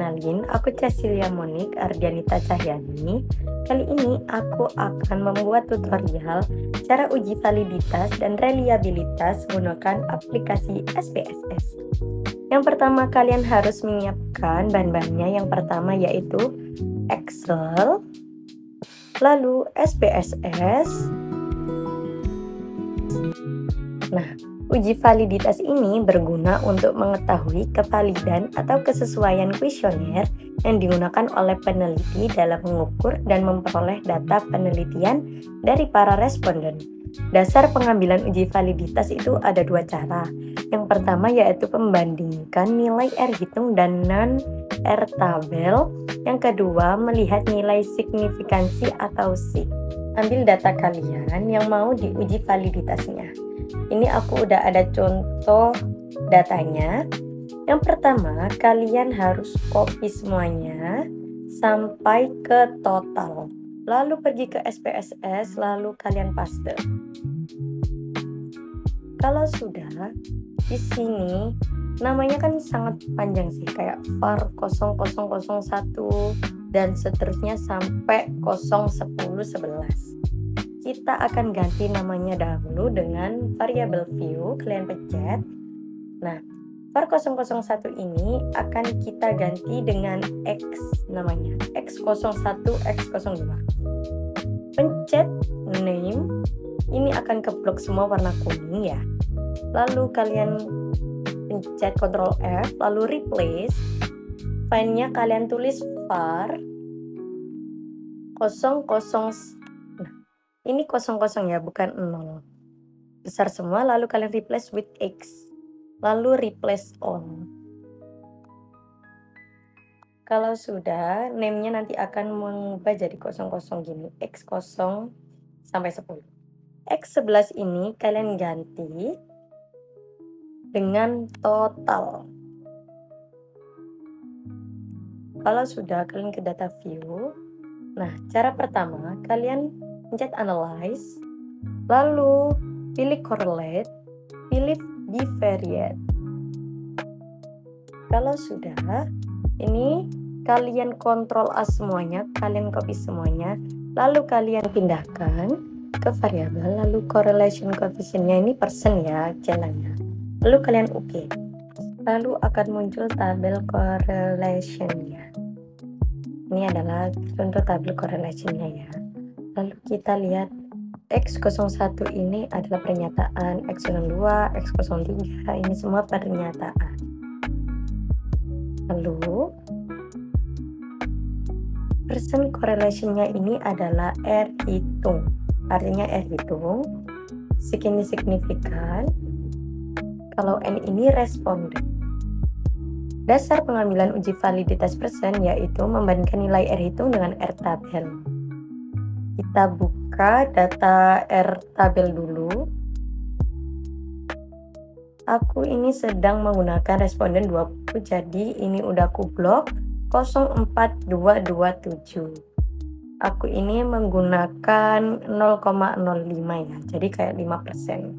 kenalin, aku Cecilia Monik Ardianita Cahyani. Kali ini aku akan membuat tutorial cara uji validitas dan reliabilitas menggunakan aplikasi SPSS. Yang pertama kalian harus menyiapkan bahan-bahannya. Yang pertama yaitu Excel, lalu SPSS. Nah, uji validitas ini berguna untuk mengetahui kevalidan atau kesesuaian kuesioner yang digunakan oleh peneliti dalam mengukur dan memperoleh data penelitian dari para responden. Dasar pengambilan uji validitas itu ada dua cara. Yang pertama yaitu membandingkan nilai R hitung dan non-R tabel. Yang kedua melihat nilai signifikansi atau SIG. Ambil data kalian yang mau diuji validitasnya. Ini aku udah ada contoh datanya. Yang pertama, kalian harus copy semuanya sampai ke total. Lalu pergi ke SPSS, lalu kalian paste. Kalau sudah, di sini namanya kan sangat panjang sih, kayak var 0001 dan seterusnya sampai 01011. Kita akan ganti namanya dahulu dengan variabel view, kalian pencet. Nah, var 001 ini akan kita ganti dengan X namanya, X01, X02. Pencet name, ini akan keblok semua warna kuning ya. Lalu kalian pencet Ctrl F, lalu replace. Filenya kalian tulis var 00. Ini 00 ya, bukan 0. Besar semua, lalu kalian replace with X. Lalu replace on. Kalau sudah, name-nya nanti akan mengubah jadi 00 gini. X0 sampai 10. X11 ini kalian ganti dengan total. Kalau sudah, kalian ke data view. Nah, cara pertama, kalian pencet analyze, lalu pilih correlate, pilih bivariate. Kalau sudah, ini kalian kontrol A semuanya, kalian copy semuanya, lalu kalian pindahkan ke variabel, lalu correlation coefficient-nya ini persen ya, channel-nya. Lalu kalian OK. Lalu akan muncul tabel correlation-nya. Ini adalah contoh tabel correlation-nya ya. Lalu kita lihat X01 ini adalah pernyataan, X02, X03 ini semua pernyataan. Lalu persen correlation-nya ini adalah R hitung. Artinya R hitung, SIG ini signifikan, kalau N ini responden. Dasar pengambilan uji validitas persen yaitu membandingkan nilai R hitung dengan R tabel. Kita buka data R tabel dulu. Aku ini sedang menggunakan responden 20, jadi ini udah aku blok 04227. Aku ini menggunakan 0,05 ya, jadi kayak 5%.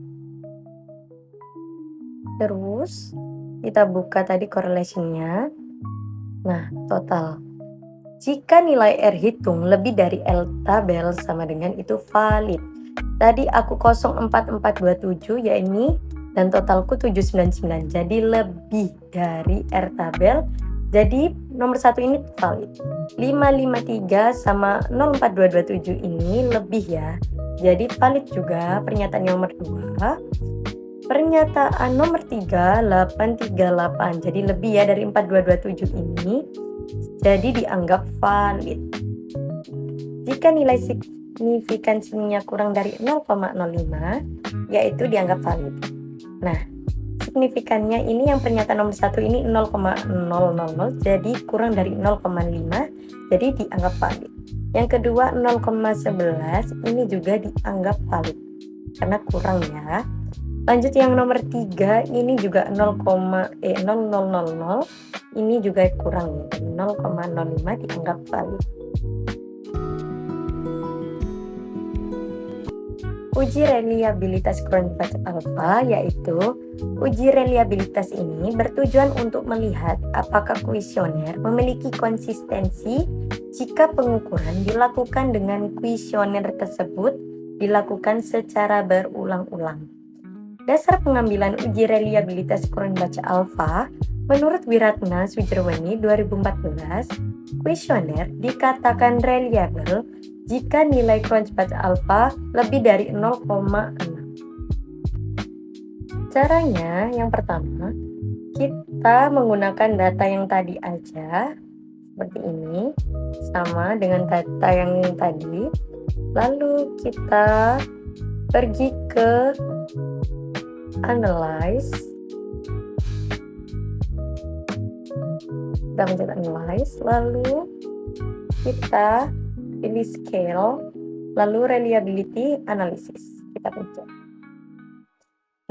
Terus kita buka tadi correlation-nya. Nah, total. Jika nilai R hitung lebih dari L tabel sama dengan itu valid. Tadi aku 04427 ya ini dan totalku 799. Jadi lebih dari R tabel. Jadi nomor 1 ini valid. 553 sama 04227 ini lebih ya. Jadi valid juga pernyataan nomor 2. Pernyataan nomor 3 838. Jadi lebih ya dari 4227 ini. Jadi dianggap valid. Jika nilai signifikansinya kurang dari 0,05, yaitu dianggap valid. Nah, signifikannya ini yang pernyataan nomor 1 ini 0,000, jadi kurang dari 0,5, jadi dianggap valid. Yang kedua 0,11 ini juga dianggap valid, karena kurang ya. Lanjut yang nomor 3 ini juga 0,00 ini juga kurang ya, 0,05 dianggap valid. Uji reliabilitas Cronbach alpha yaitu Uji reliabilitas ini bertujuan untuk melihat apakah kuesioner memiliki konsistensi jika pengukuran dilakukan dengan kuesioner tersebut dilakukan secara berulang-ulang. Dasar pengambilan uji reliabilitas Cronbach Alpha menurut Wiratna Sujirwani 2014, kuesioner dikatakan reliable jika nilai Cronbach Alpha lebih dari 0,6. Caranya yang pertama, kita menggunakan data yang tadi aja, seperti ini, sama dengan data yang tadi. Lalu kita pergi ke Analyze. Kita mencet Analyze, lalu kita pilih Scale, lalu Reliability Analysis. Kita pencet.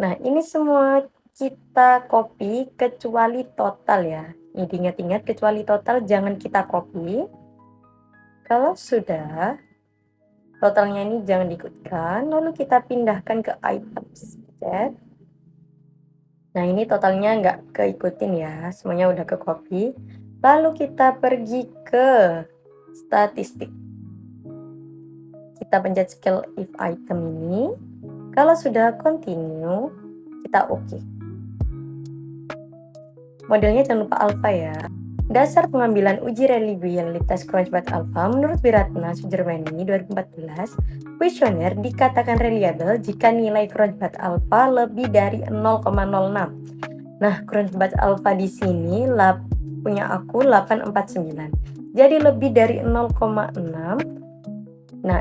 Nah, ini semua kita copy kecuali total ya. Ini ingat-ingat, kecuali total jangan kita copy. Kalau sudah, totalnya ini jangan diikutkan, lalu kita pindahkan ke items. Cek. Nah, ini totalnya nggak keikutin ya, semuanya udah ke copy. Lalu kita pergi ke statistik. Kita pencet scale if item ini. Kalau sudah continue, kita oke. Modelnya jangan lupa alpha ya. Dasar pengambilan uji reliabilitas Cronbach Alpha menurut Wiratna Sujirwani 2014, kuesioner dikatakan reliable jika nilai Cronbach Alpha lebih dari 0,06. Nah, Cronbach Alpha di sini punya aku 849. Jadi lebih dari 0,6. Nah,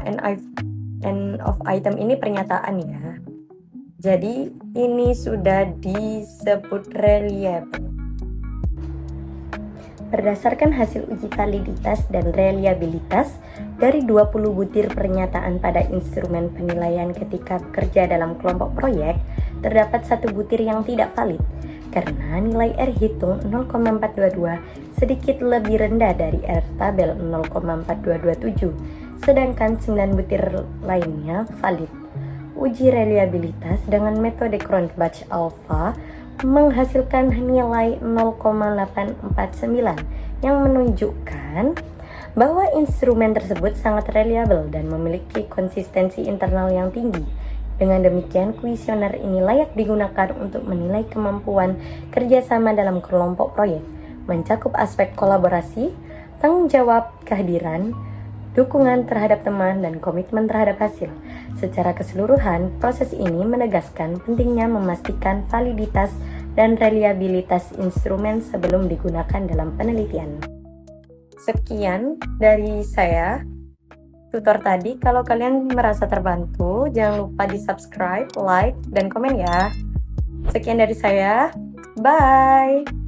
end of item ini pernyataan ya. Jadi ini sudah disebut reliable. Berdasarkan hasil uji validitas dan reliabilitas dari 20 butir pernyataan pada instrumen penilaian ketika bekerja dalam kelompok proyek, terdapat satu butir yang tidak valid karena nilai R hitung 0,422 sedikit lebih rendah dari R tabel 0,4227. Sedangkan 9 butir lainnya valid. Uji reliabilitas dengan metode Cronbach Alpha menghasilkan nilai 0,849 yang menunjukkan bahwa instrumen tersebut sangat reliable dan memiliki konsistensi internal yang tinggi. Dengan demikian, kuesioner ini layak digunakan untuk menilai kemampuan kerjasama dalam kelompok proyek, mencakup aspek kolaborasi, tanggung jawab, kehadiran, dukungan terhadap teman, dan komitmen terhadap hasil. Secara keseluruhan, proses ini menegaskan pentingnya memastikan validitas dan reliabilitas instrumen sebelum digunakan dalam penelitian. Sekian dari saya, tutor tadi. Kalau kalian merasa terbantu, jangan lupa di subscribe, like, dan komen ya. Sekian dari saya, bye!